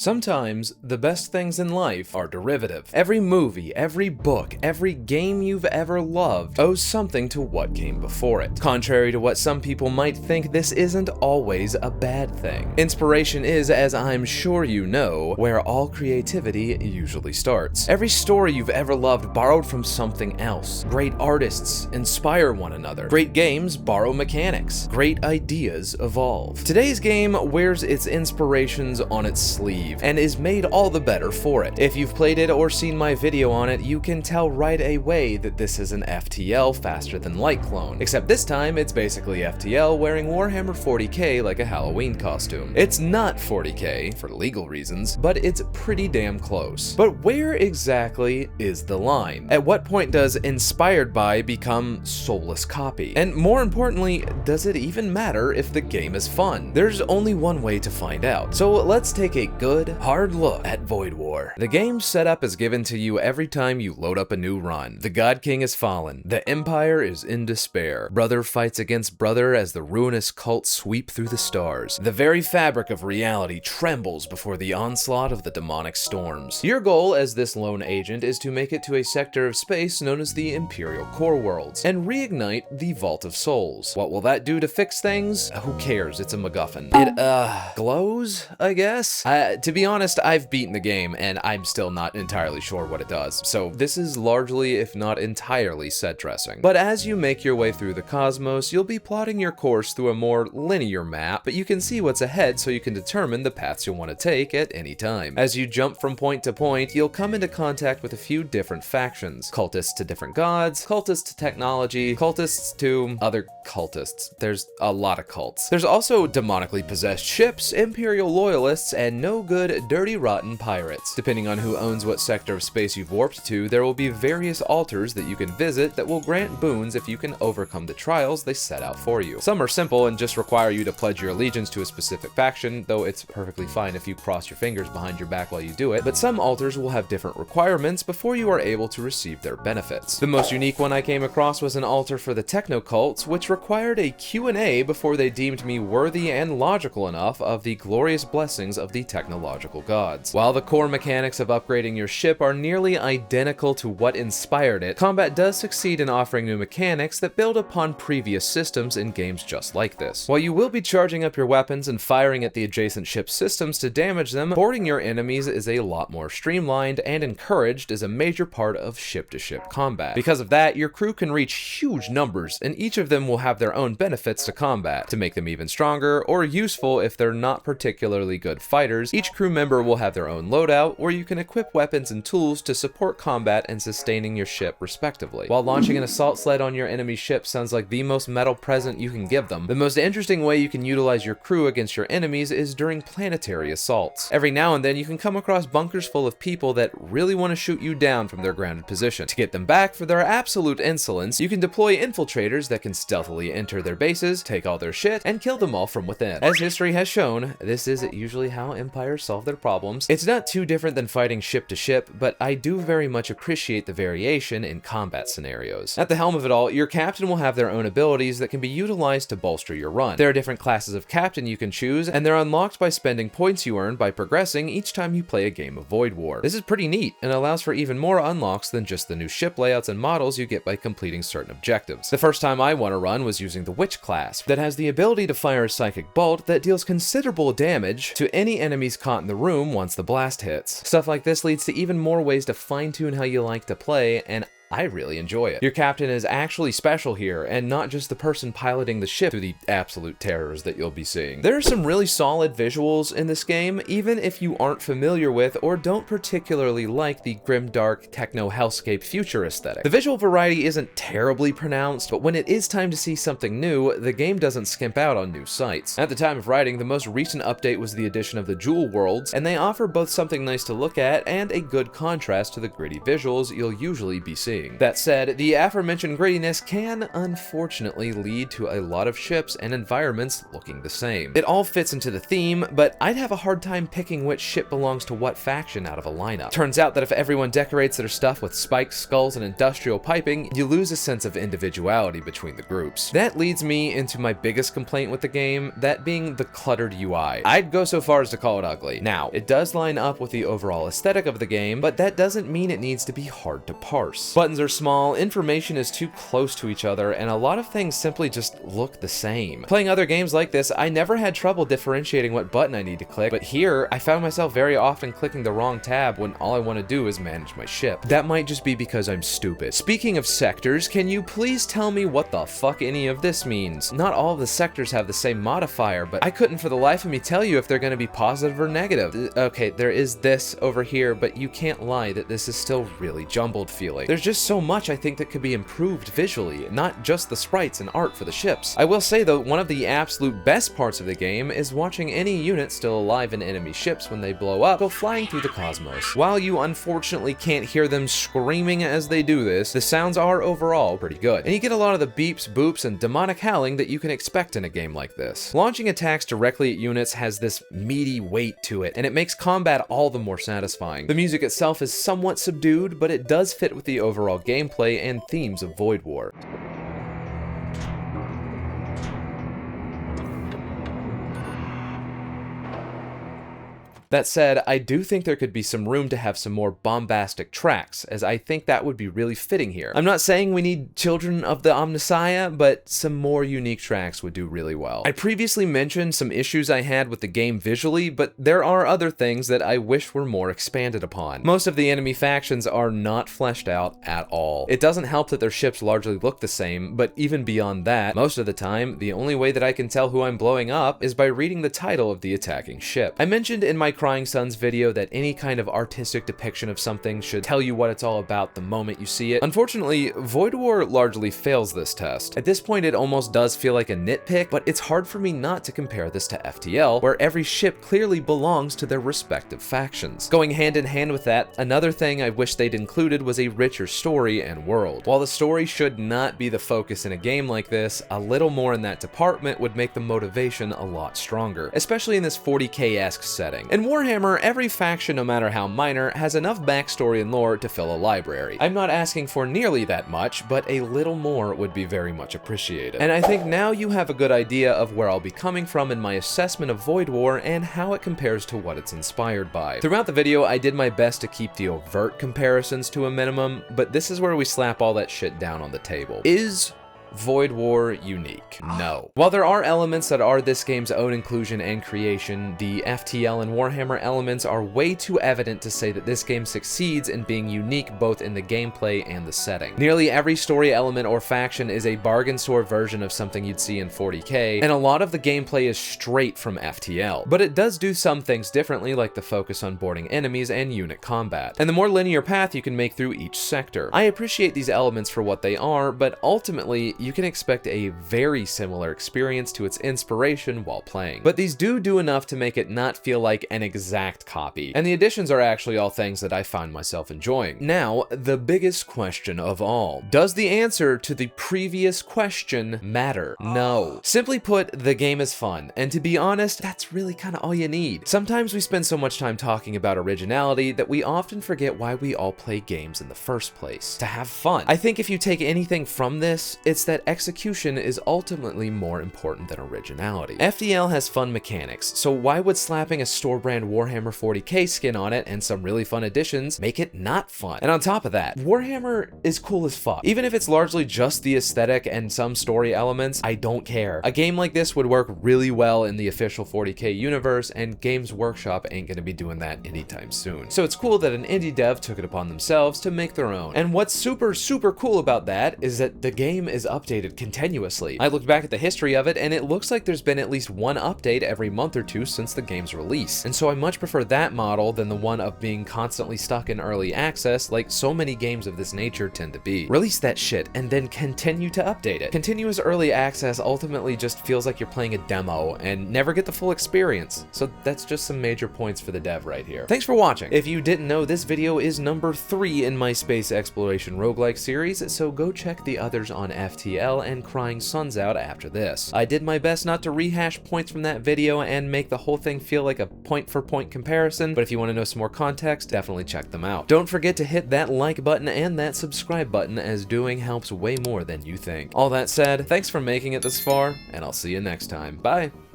Sometimes, the best things in life are derivative. Every movie, every book, every game you've ever loved owes something to what came before it. Contrary to what some people might think, this isn't always a bad thing. Inspiration is, as I'm sure you know, where all creativity usually starts. Every story you've ever loved borrowed from something else. Great artists inspire one another. Great games borrow mechanics. Great ideas evolve. Today's game wears its inspirations on its sleeve and is made all the better for it. If you've played it or seen my video on it, you can tell right away that this is an FTL faster than light clone, except this time it's basically FTL wearing Warhammer 40k like a Halloween costume. It's not 40k for legal reasons, but it's pretty damn close. But where exactly is the line? At what point does inspired by become soulless copy? And more importantly, does it even matter if the game is fun? There's only one way to find out. So let's take a good, hard look at Void War. The game's setup is given to you every time you load up a new run. The God King has fallen. The Empire is in despair. Brother fights against brother as the ruinous cults sweep through the stars. The very fabric of reality trembles before the onslaught of the demonic storms. Your goal as this lone agent is to make it to a sector of space known as the Imperial Core Worlds and reignite the Vault of Souls. What will that do to fix things? Who cares? It's a MacGuffin. It, glows, I guess? To be honest, I've beaten the game, and I'm still not entirely sure what it does, so this is largely, if not entirely, set dressing. But as you make your way through the cosmos, you'll be plotting your course through a more linear map, but you can see what's ahead so you can determine the paths you'll want to take at any time. As you jump from point to point, you'll come into contact with a few different factions. Cultists to different gods, cultists to technology, cultists to other cultists. There's a lot of cults. There's also demonically possessed ships, Imperial loyalists, and no good, dirty, rotten pirates. Depending on who owns what sector of space you've warped to, there will be various altars that you can visit that will grant boons if you can overcome the trials they set out for you. Some are simple and just require you to pledge your allegiance to a specific faction, though it's perfectly fine if you cross your fingers behind your back while you do it, but some altars will have different requirements before you are able to receive their benefits. The most unique one I came across was an altar for the techno cults, which required a Q&A before they deemed me worthy and logical enough of the glorious blessings of the technological gods. While the core mechanics of upgrading your ship are nearly identical to what inspired it, combat does succeed in offering new mechanics that build upon previous systems in games just like this. While you will be charging up your weapons and firing at the adjacent ship systems to damage them, boarding your enemies is a lot more streamlined and encouraged as a major part of ship-to-ship combat. Because of that, your crew can reach huge numbers, and each of them will have their own benefits to combat. To make them even stronger, or useful if they're not particularly good fighters, each crew member will have their own loadout, where you can equip weapons and tools to support combat and sustaining your ship respectively. While launching an assault sled on your enemy's ship sounds like the most metal present you can give them, the most interesting way you can utilize your crew against your enemies is during planetary assaults. Every now and then you can come across bunkers full of people that really want to shoot you down from their grounded position. To get them back for their absolute insolence, you can deploy infiltrators that can stealthily enter their bases, take all their shit, and kill them all from within. As history has shown, this is usually how empires solve their problems. It's not too different than fighting ship to ship, but I do very much appreciate the variation in combat scenarios. At the helm of it all, your captain will have their own abilities that can be utilized to bolster your run. There are different classes of captain you can choose, and they're unlocked by spending points you earn by progressing each time you play a game of Void War. This is pretty neat, and allows for even more unlocks than just the new ship layouts and models you get by completing certain objectives. The first time I won a run was using the Witch class, that has the ability to fire a psychic bolt that deals considerable damage to any enemies caught in the room once the blast hits. Stuff like this leads to even more ways to fine-tune how you like to play, and I really enjoy it. Your captain is actually special here, and not just the person piloting the ship through the absolute terrors that you'll be seeing. There are some really solid visuals in this game, even if you aren't familiar with or don't particularly like the grimdark techno-hellscape future aesthetic. The visual variety isn't terribly pronounced, but when it is time to see something new, the game doesn't skimp out on new sights. At the time of writing, the most recent update was the addition of the Jewel Worlds, and they offer both something nice to look at and a good contrast to the gritty visuals you'll usually be seeing. seeing. That said, the aforementioned grittiness can unfortunately lead to a lot of ships and environments looking the same. It all fits into the theme, but I'd have a hard time picking which ship belongs to what faction out of a lineup. Turns out that if everyone decorates their stuff with spiked skulls and industrial piping, you lose a sense of individuality between the groups. That leads me into my biggest complaint with the game, that being the cluttered UI. I'd go so far as to call it ugly. Now, it does line up with the overall aesthetic of the game, but that doesn't mean it needs to be hard to parse. Buttons are small, information is too close to each other, and a lot of things simply just look the same. Playing other games like this, I never had trouble differentiating what button I need to click, but here, I found myself very often clicking the wrong tab when all I want to do is manage my ship. That might just be because I'm stupid. Speaking of sectors, can you please tell me what the fuck any of this means? Not all of the sectors have the same modifier, but I couldn't for the life of me tell you if they're going to be positive or negative. Okay, there is this over here, but you can't lie that this is still really jumbled feeling. There's just so much I think that could be improved visually, not just the sprites and art for the ships. I will say though, one of the absolute best parts of the game is watching any unit still alive in enemy ships when they blow up go flying through the cosmos. While you unfortunately can't hear them screaming as they do this, the sounds are overall pretty good, and you get a lot of the beeps, boops, and demonic howling that you can expect in a game like this. Launching attacks directly at units has this meaty weight to it, and it makes combat all the more satisfying. The music itself is somewhat subdued, but it does fit with the overall gameplay and themes of Void War. That said, I do think there could be some room to have some more bombastic tracks, as I think that would be really fitting here. I'm not saying we need Children of the Omnissiah, but some more unique tracks would do really well. I previously mentioned some issues I had with the game visually, but there are other things that I wish were more expanded upon. Most of the enemy factions are not fleshed out at all. It doesn't help that their ships largely look the same, but even beyond that, most of the time, the only way that I can tell who I'm blowing up is by reading the title of the attacking ship. I mentioned in my Crying Sons video that any kind of artistic depiction of something should tell you what it's all about the moment you see it. Unfortunately, Void War largely fails this test. At this point, it almost does feel like a nitpick, but it's hard for me not to compare this to FTL, where every ship clearly belongs to their respective factions. Going hand in hand with that, another thing I wish they'd included was a richer story and world. While the story should not be the focus in a game like this, a little more in that department would make the motivation a lot stronger, especially in this 40k-esque setting. In Warhammer, every faction, no matter how minor, has enough backstory and lore to fill a library. I'm not asking for nearly that much, but a little more would be very much appreciated. And I think now you have a good idea of where I'll be coming from in my assessment of Void War and how it compares to what it's inspired by. Throughout the video, I did my best to keep the overt comparisons to a minimum, but this is where we slap all that shit down on the table. Is Void War unique? No. While there are elements that are this game's own inclusion and creation, the FTL and Warhammer elements are way too evident to say that this game succeeds in being unique both in the gameplay and the setting. Nearly every story element or faction is a bargain store version of something you'd see in 40k, and a lot of the gameplay is straight from FTL. But it does do some things differently, like the focus on boarding enemies and unit combat, and the more linear path you can make through each sector. I appreciate these elements for what they are, but ultimately, you can expect a very similar experience to its inspiration while playing. But these do enough to make it not feel like an exact copy, and the additions are actually all things that I find myself enjoying. Now, the biggest question of all. Does the answer to the previous question matter? No. Simply put, the game is fun, and to be honest, that's really kind of all you need. Sometimes we spend so much time talking about originality that we often forget why we all play games in the first place. To have fun. I think if you take anything from this, it's that execution is ultimately more important than originality. FTL has fun mechanics, so why would slapping a store brand Warhammer 40k skin on it and some really fun additions make it not fun? And on top of that, Warhammer is cool as fuck. Even if it's largely just the aesthetic and some story elements, I don't care. A game like this would work really well in the official 40k universe, and Games Workshop ain't gonna be doing that anytime soon. So it's cool that an indie dev took it upon themselves to make their own. And what's super cool about that is that the game is updated continuously. I looked back at the history of it, and it looks like there's been at least one update every month or two since the game's release. And so I much prefer that model than the one of being constantly stuck in early access like so many games of this nature tend to be. Release that shit and then continue to update it. Continuous early access ultimately just feels like you're playing a demo and never get the full experience. So that's just some major points for the dev right here. Thanks for watching. If you didn't know, this video is number 3 in my space exploration roguelike series, so go check the others on FTL and Crying Suns out after this. I did my best not to rehash points from that video and make the whole thing feel like a point-for-point comparison, but if you want to know some more context, definitely check them out. Don't forget to hit that like button and that subscribe button, as doing helps way more than you think. All that said, thanks for making it this far, and I'll see you next time. Bye!